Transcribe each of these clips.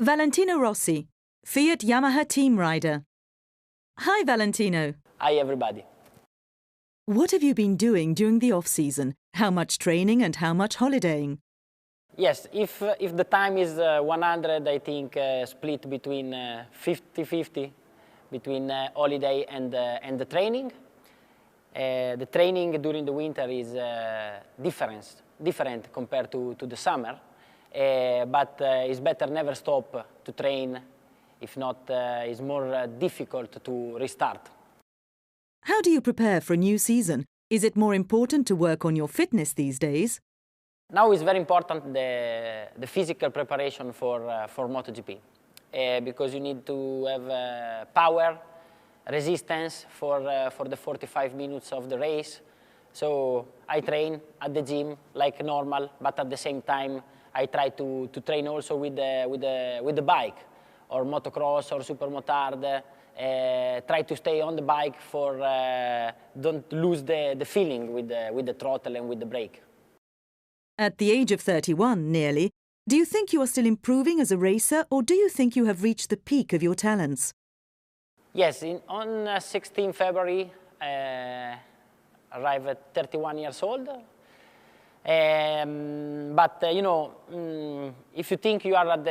Valentino Rossi, Fiat Yamaha Team rider. Hi, Valentino. Hi, everybody. What have you been doing during the off-season? How much training and how much holidaying? Yes, if the time is 100, I think split between 50-50 between holiday and the training. The training during the winter is different compared to the summer, but it's better never stop to train. If not, it's more difficult to restart. How do you prepare for a new season? Is it more important to work on your fitness these days? Now it's very important the physical preparation for MotoGP, because you need to have power, resistance for the 45 minutes of the race. So I train at the gym like normal, but at the same time I try to train also with the bike, or motocross or supermotard. Try to stay on the bike for don't lose the feeling with the throttle and with the brake. At the age of 31, nearly, do you think you are still improving as a racer, or do you think you have reached the peak of your talents? Yes, on 16 February, arrived at 31 years old. But you know, if you think you are at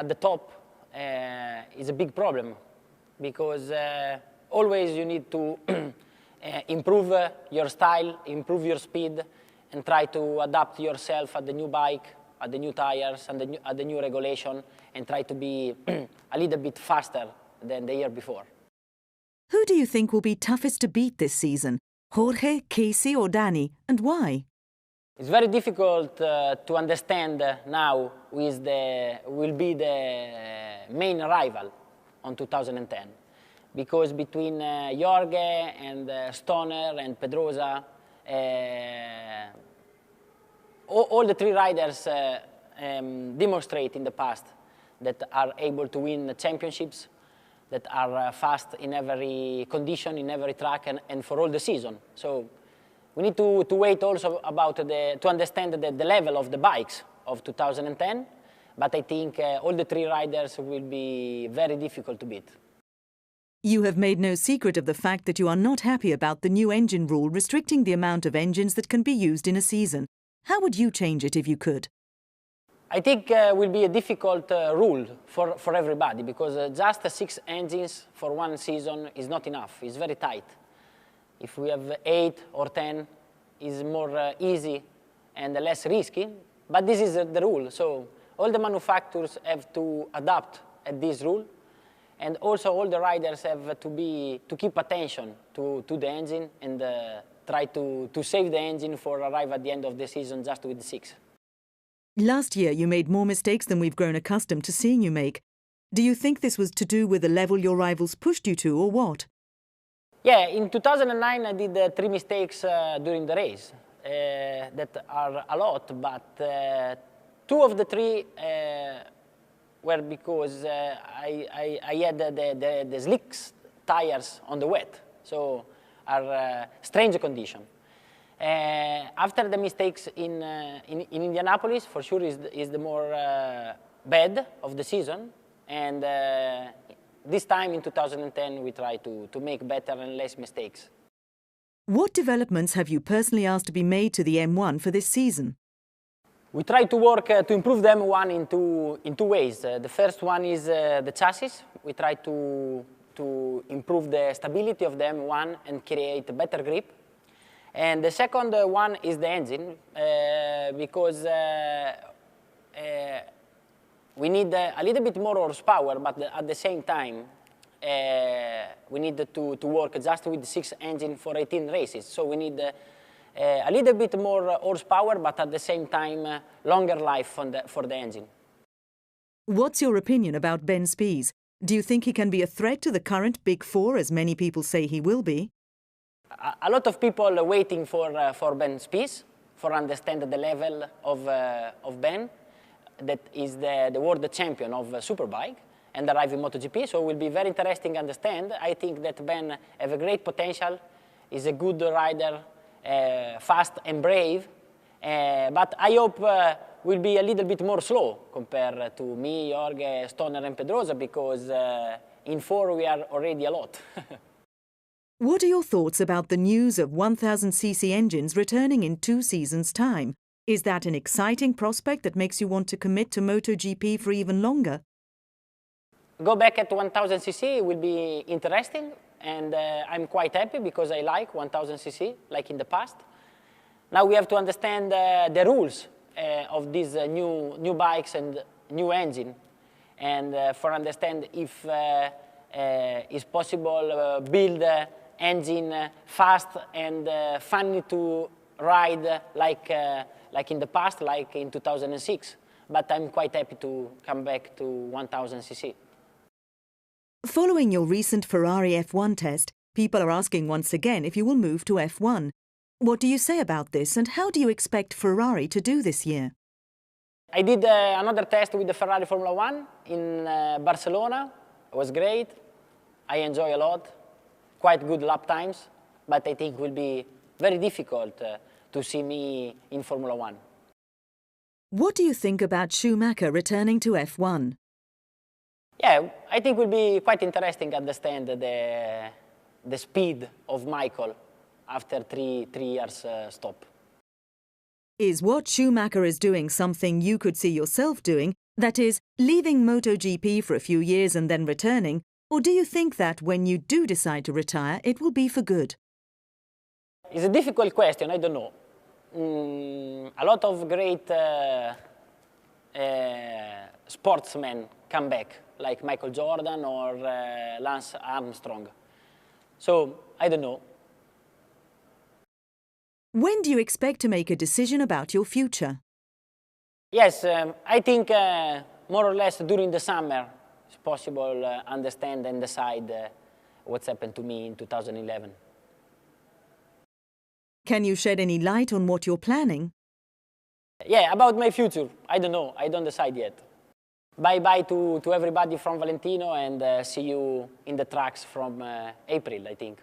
the top, it's a big problem, because always you need to improve your style, improve your speed, and try to adapt yourself at the new bike, at the new tires, and at the new regulation, and try to be a little bit faster than the year before. Who do you think will be toughest to beat this season? Jorge, Casey or Danny, and why? It's very difficult to understand now who will be the main rival on 2010, because between Jorge and Stoner and Pedrosa, all the three riders demonstrate in the past that are able to win championships, that are fast in every condition, in every track, and for all the season. So we need to wait also to understand the level of the bikes of 2010, but I think all the three riders will be very difficult to beat. You have made no secret of the fact that you are not happy about the new engine rule restricting the amount of engines that can be used in a season. How would you change it if you could? I think it will be a difficult rule for everybody, because just 6 engines for one season is not enough. It's very tight. If we have 8 or 10, it's more easy and less risky, but this is the rule. So all the manufacturers have to adapt at this rule, and also all the riders have to keep attention to the engine and try to save the engine for arrive at the end of the season just with 6. Last year you made more mistakes than we've grown accustomed to seeing you make. Do you think this was to do with the level your rivals pushed you to, or what? Yeah, in 2009 I did 3 mistakes during the race. That are a lot, but 2 of the 3 were because I had the slicks tires on the wet, so are strange condition. After the mistakes in Indianapolis, for sure is the more bad of the season, and this time in 2010 we try to make better and less mistakes. What developments have you personally asked to be made to the M1 for this season? We try to work to improve the M1 in two ways. The first one is the chassis. We try to improve the stability of the M1 and create a better grip. And the second one is the engine, because we need a little bit more horsepower, but at the same time we need to work just with the 6 engine for 18 races. So we need a little bit more horsepower, but at the same time longer life for the engine. What's your opinion about Ben Spies? Do you think he can be a threat to the current Big Four, as many people say he will be? A lot of people are waiting for Ben Spies, for understand the level of Ben, that is the world champion of Superbike and arrive in MotoGP, so it will be very interesting to understand. I think that Ben has a great potential, is a good rider, fast and brave, But I hope will be a little bit more slow compared to me, Jorge, Stoner and Pedrosa, because in 4 we are already a lot. What are your thoughts about the news of 1000cc engines returning in 2 seasons' time? Is that an exciting prospect that makes you want to commit to MotoGP for even longer? Go back at 1000cc will be interesting, and I'm quite happy because I like 1000cc, like in the past. Now we have to understand the rules of these new bikes and new engine, and for understand if it's possible build engine fast and funny to ride like in the past, like in 2006. But I'm quite happy to come back to 1000cc. Following your recent Ferrari F1 test, people are asking once again if you will move to F1. What do you say about this, and how do you expect Ferrari to do this year? I did another test with the Ferrari Formula 1 in Barcelona. It was great. I enjoy a lot. Quite good lap times, but I think it will be very difficult to see me in Formula 1. What do you think about Schumacher returning to F1? Yeah, I think it will be quite interesting to understand the speed of Michael after three years stop. Is what Schumacher is doing something you could see yourself doing, that is, leaving MotoGP for a few years and then returning, or do you think that when you do decide to retire, it will be for good? It's a difficult question, I don't know. A lot of great sportsmen come back, like Michael Jordan or Lance Armstrong. So, I don't know. When do you expect to make a decision about your future? Yes, I think more or less during the summer it's possible understand and decide what's happened to me in 2011. Can you shed any light on what you're planning? Yeah, about my future, I don't know, I don't decide yet. Bye-bye to everybody from Valentino, and see you in the tracks from April, I think.